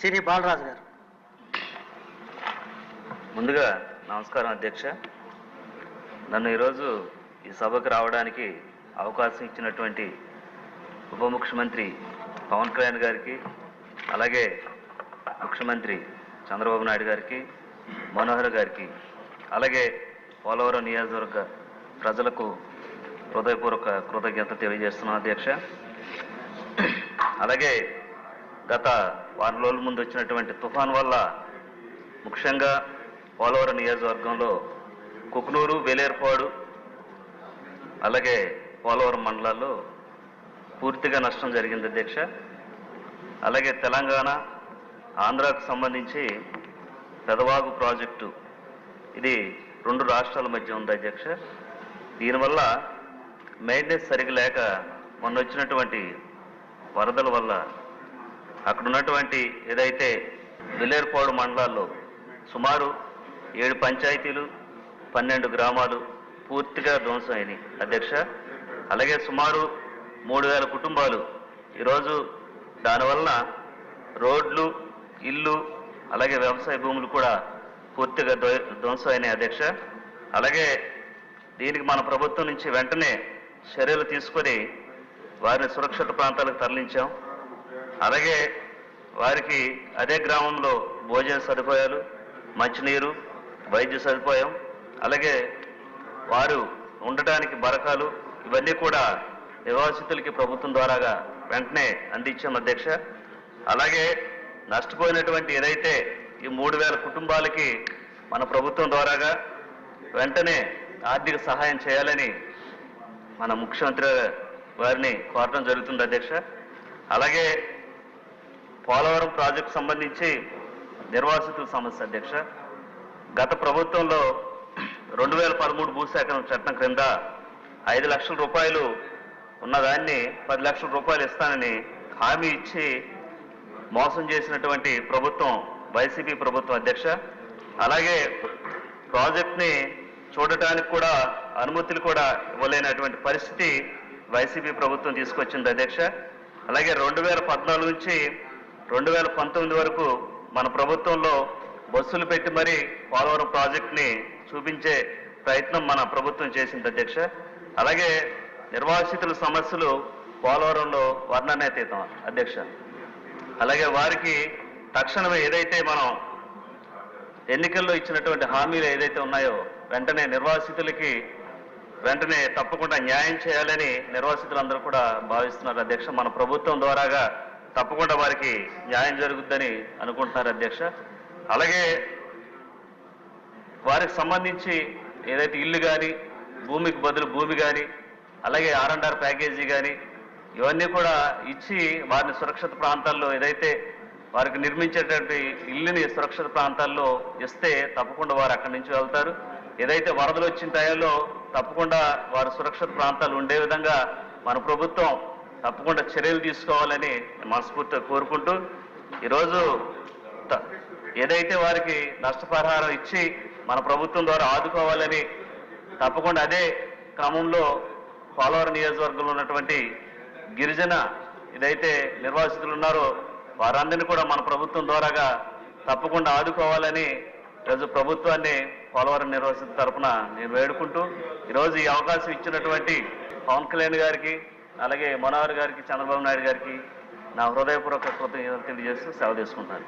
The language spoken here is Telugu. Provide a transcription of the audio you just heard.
సిరి బాలరాజు గారు. ముందుగా నమస్కారం అధ్యక్ష. నన్ను ఈరోజు ఈ సభకు రావడానికి అవకాశం ఇచ్చినటువంటి ఉప ముఖ్యమంత్రి పవన్ కళ్యాణ్ గారికి, అలాగే ముఖ్యమంత్రి చంద్రబాబు నాయుడు గారికి, మనోహర్ గారికి, అలాగే పోలవరం నియోజకవర్గ ప్రజలకు హృదయపూర్వక కృతజ్ఞత తెలియజేస్తున్నాను అధ్యక్ష. అలాగే గత వారం రోజుల ముందు వచ్చినటువంటి తుఫాన్ వల్ల ముఖ్యంగా పోలవరం నియోజకవర్గంలో కుకునూరు, వేలేరుపాడు, అలాగే పోలవరం మండలాల్లో పూర్తిగా నష్టం జరిగింది అధ్యక్ష. అలాగే తెలంగాణ, ఆంధ్రాకు సంబంధించి పెదవాగు ప్రాజెక్టు ఇది 2 రాష్ట్రాల మధ్య ఉంది అధ్యక్ష. దీనివల్ల మెయింటెనెన్స్ సరిగ్గా లేక మొన్న వచ్చినటువంటి వరదల వల్ల అక్కడ ఉన్నటువంటి ఏదైతే వేలేరుపాడు మండలాల్లో సుమారు 7 పంచాయతీలు, 12 గ్రామాలు పూర్తిగా ధ్వంసం అయినాయి అధ్యక్ష. అలాగే సుమారు 3000 కుటుంబాలు ఈరోజు దానివలన రోడ్లు, ఇల్లు, అలాగే వ్యవసాయ భూములు కూడా పూర్తిగా ధ్వంసం అయినాయి అధ్యక్ష. అలాగే దీనికి మన ప్రభుత్వం నుంచి వెంటనే చర్యలు తీసుకొని వారిని సురక్షిత ప్రాంతాలకు తరలించాం. అలాగే వారికి అదే గ్రామంలో భోజన సదుపాయాలు, మంచినీరు, వైద్య సదుపాయం, అలాగే వారు ఉండటానికి బరకాలు ఇవన్నీ కూడా నివాసితులకి ప్రభుత్వం ద్వారాగా వెంటనే అందించాం అధ్యక్ష. అలాగే నష్టపోయినటువంటి ఏదైతే ఈ 3000 కుటుంబాలకి మన ప్రభుత్వం ద్వారాగా వెంటనే ఆర్థిక సహాయం చేయాలని మన ముఖ్యమంత్రి వారిని కోరడం జరుగుతుంది అధ్యక్ష. అలాగే పోలవరం ప్రాజెక్టు సంబంధించి నిర్వాసితుల సమస్య అధ్యక్ష. గత ప్రభుత్వంలో 2013 భూసేకరణ చట్టం క్రింద 5 లక్షల రూపాయలు ఉన్నదాన్ని 10 లక్షల రూపాయలు ఇస్తానని హామీ ఇచ్చి మోసం చేసినటువంటి ప్రభుత్వం వైసీపీ ప్రభుత్వం అధ్యక్ష. అలాగే ప్రాజెక్ట్ని చూడటానికి కూడా అనుమతులు కూడా ఇవ్వలేనటువంటి పరిస్థితి వైసీపీ ప్రభుత్వం తీసుకొచ్చింది అధ్యక్ష. అలాగే 2014 నుంచి 2019 వరకు మన ప్రభుత్వంలో బస్సులు పెట్టి మరీ పోలవరం ప్రాజెక్ట్ని చూపించే ప్రయత్నం మన ప్రభుత్వం చేసింది అధ్యక్ష. అలాగే నిర్వాసితుల సమస్యలు పోలవరంలో వర్ణనాతీతం అధ్యక్ష. అలాగే వారికి తక్షణమే ఏదైతే మనం ఎన్నికల్లో ఇచ్చినటువంటి హామీలు ఏదైతే ఉన్నాయో వెంటనే నిర్వాసితులకి వెంటనే తప్పకుండా న్యాయం చేయాలని నిర్వాసితులందరూ కూడా భావిస్తున్నారు అధ్యక్ష. మన ప్రభుత్వం ద్వారాగా తప్పకుండా వారికి న్యాయం జరుగుద్దని అనుకుంటున్నారు అధ్యక్ష. అలాగే వారికి సంబంధించి ఏదైతే ఇల్లు కానీ, భూమికి బదులు భూమి కానీ, అలాగే R&R ప్యాకేజీ కానీ ఇవన్నీ కూడా ఇచ్చి వారిని సురక్షిత ప్రాంతాల్లో ఏదైతే వారికి నిర్మించేటువంటి ఇల్లుని సురక్షిత ప్రాంతాల్లో ఇస్తే తప్పకుండా వారు అక్కడి నుంచి వెళ్తారు. ఏదైతే వరదలు వచ్చిన టైంలో తప్పకుండా వారు సురక్షిత ప్రాంతాలు ఉండే విధంగా మన ప్రభుత్వం తప్పకుండా చర్యలు తీసుకోవాలని మనస్ఫూర్తిగా కోరుకుంటూ ఈరోజు ఏదైతే వారికి నష్టపరిహారం ఇచ్చి మన ప్రభుత్వం ద్వారా ఆదుకోవాలని తప్పకుండా అదే క్రమంలో పోలవరం నియోజకవర్గంలో ఉన్నటువంటి గిరిజన ఏదైతే నిర్వాసితులు ఉన్నారో వారందరినీ కూడా మన ప్రభుత్వం ద్వారాగా తప్పకుండా ఆదుకోవాలని ఈరోజు ప్రభుత్వాన్ని పోలవరం నిర్వాసితుల తరఫున నేను వేడుకుంటూ ఈరోజు ఈ అవకాశం ఇచ్చినటువంటి పవన్ కళ్యాణ్ గారికి, అలాగే మనోహర్ గారికి, చంద్రబాబు నాయుడు గారికి నా హృదయపూర్వక కృతజ్ఞతలు తెలియజేస్తూ సెలవు తీసుకుంటున్నాను.